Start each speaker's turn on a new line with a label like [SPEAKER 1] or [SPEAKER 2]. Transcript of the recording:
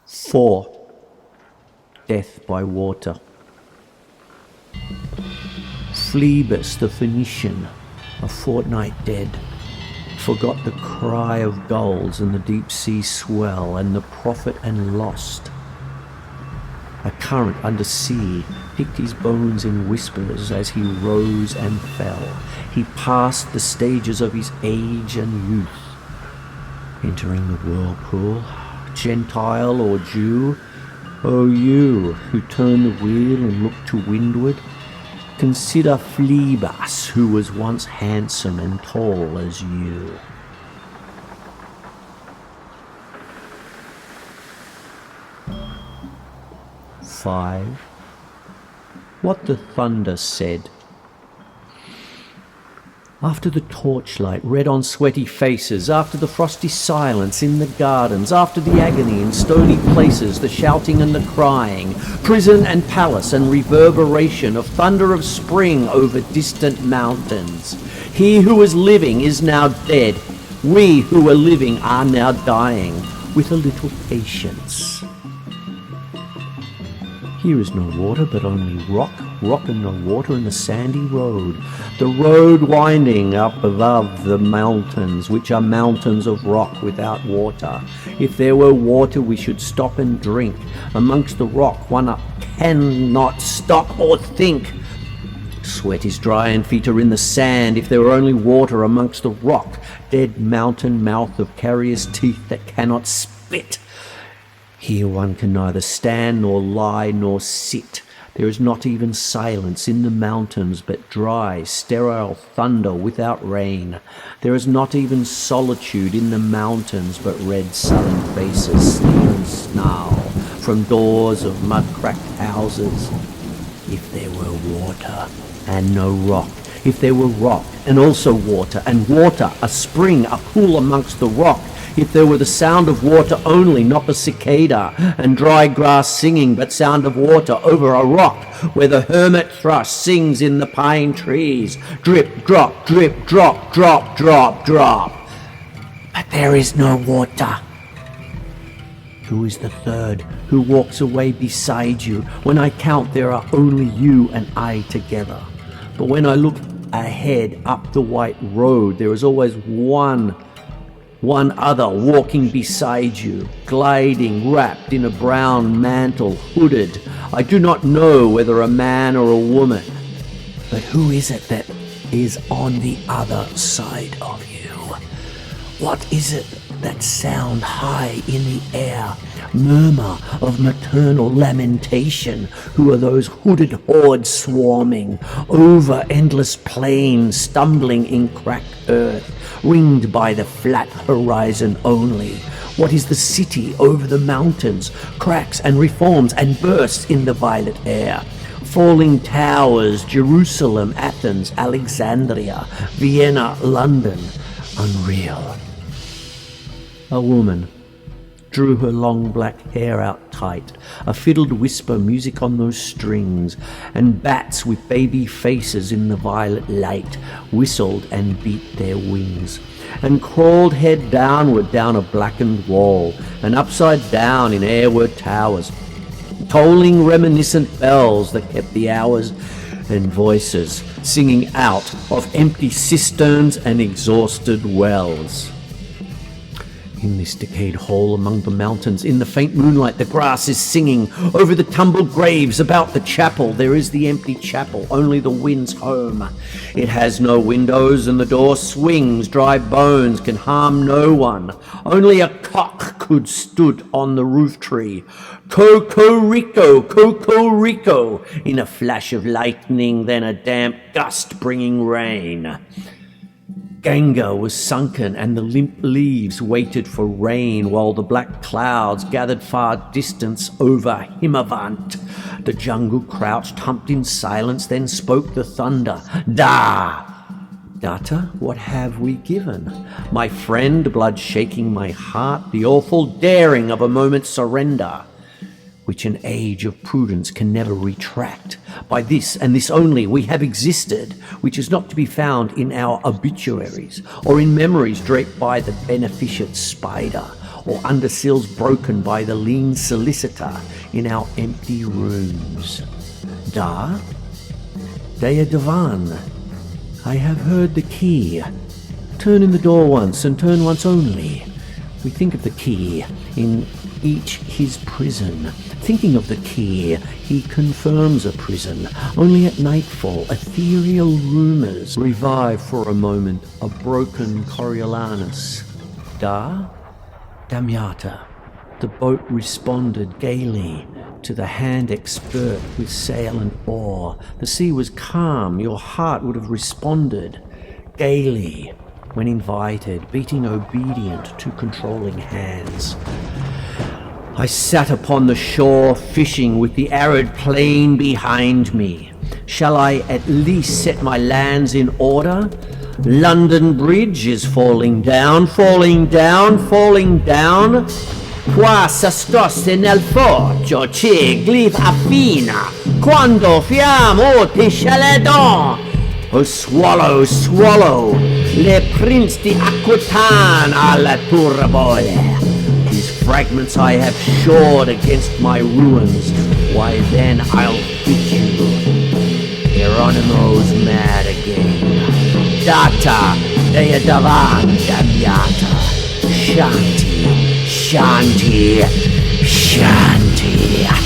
[SPEAKER 1] 4. Death by water. Phlebas the Phoenician, a fortnight dead, forgot the cry of gulls and the deep sea swell and the profit and lost. A current under sea picked his bones in whispers as he rose and fell. He passed the stages of his age and youth, entering the whirlpool, Gentile or Jew. O you who turn the wheel and look to windward, consider Phlebas, who was once handsome and tall as you. Five. What the thunder said. After the torchlight red on sweaty faces, after the frosty silence in the gardens, after the agony in stony places, the shouting and the crying, prison and palace and reverberation of thunder of spring over distant mountains, he who was living is now dead. We who were living are now dying. With a little patience. Here is no water, but only rock, rock and no water, and the sandy road. The road winding up above the mountains, which are mountains of rock without water. If there were water, we should stop and drink. Amongst the rock, one cannot stop or think. Sweat is dry and feet are in the sand. If there were only water amongst the rock, dead mountain mouth of carious teeth that cannot spit. Here one can neither stand nor lie nor sit. There is not even silence in the mountains, but dry, sterile thunder without rain. There is not even solitude in the mountains, but red sullen faces sneer and snarl from doors of mud-cracked houses. If there were water and no rock, if there were rock and also water, and water, a spring, a pool amongst the rock, if there were the sound of water only, not the cicada, and dry grass singing, but sound of water over a rock, where the hermit thrush sings in the pine trees, drip, drop, drip, drop, drop, drop, drop. But there is no water. Who is the third who walks away beside you? When I count, there are only you and I together. But when I look ahead up the white road, there is always one other walking beside you, gliding, wrapped in a brown mantle, hooded. I do not know whether a man or a woman, but who is it that is on the other side of you? What is it that sound high in the air, murmur of maternal lamentation? Who are those hooded hordes swarming over endless plains, stumbling in cracked earth, ringed by the flat horizon only? What is the city over the mountains, cracks and reforms and bursts in the violet air? Falling towers, Jerusalem, Athens, Alexandria, Vienna, London, unreal. A woman drew her long black hair out tight, a fiddled whisper music on those strings, and bats with baby faces in the violet light whistled and beat their wings, and crawled head downward down a blackened wall, and upside down in air were towers, tolling reminiscent bells that kept the hours, and voices singing out of empty cisterns and exhausted wells. In this decayed hole among the mountains, in the faint moonlight, the grass is singing over the tumbled graves about the chapel. There is the empty chapel, only the wind's home. It has no windows and the door swings. Dry bones can harm no one. Only a cock could stood on the roof tree. Cocorico, Cocorico, in a flash of lightning, then a damp gust bringing rain. Ganga was sunken and the limp leaves waited for rain, while the black clouds gathered far distance over Himavant. The jungle crouched, humped in silence, then spoke the thunder. Da! Datta, what have we given? My friend, blood shaking my heart, the awful daring of a moment's surrender, which an age of prudence can never retract. By this and this only we have existed, which is not to be found in our obituaries, or in memories draped by the beneficent spider, or undersills broken by the lean solicitor in our empty rooms. Da? Dea Devan. I have heard the key. Turn in the door once, and turn once only. We think of the key in each his prison. Thinking of the key, he confirms a prison. Only at nightfall, ethereal rumors revive for a moment a broken Coriolanus. Da? Damiata. The boat responded gaily to the hand expert with sail and oar. The sea was calm, your heart would have responded gaily when invited, beating obedient to controlling hands. I sat upon the shore fishing with the arid plain behind me. Shall I at least set my lands in order? London Bridge is falling down, falling down, falling down. Qua s'astosse nel foggio c'è glif affina, quando fiammo te chaledon. O swallow, swallow, le prince di Aquitaine alla turbole. These fragments I have shored against my ruins, why then I'll beat you. Hieronymo's mad again. Data, dea davan, damiata. Shanti, shanti, shanti.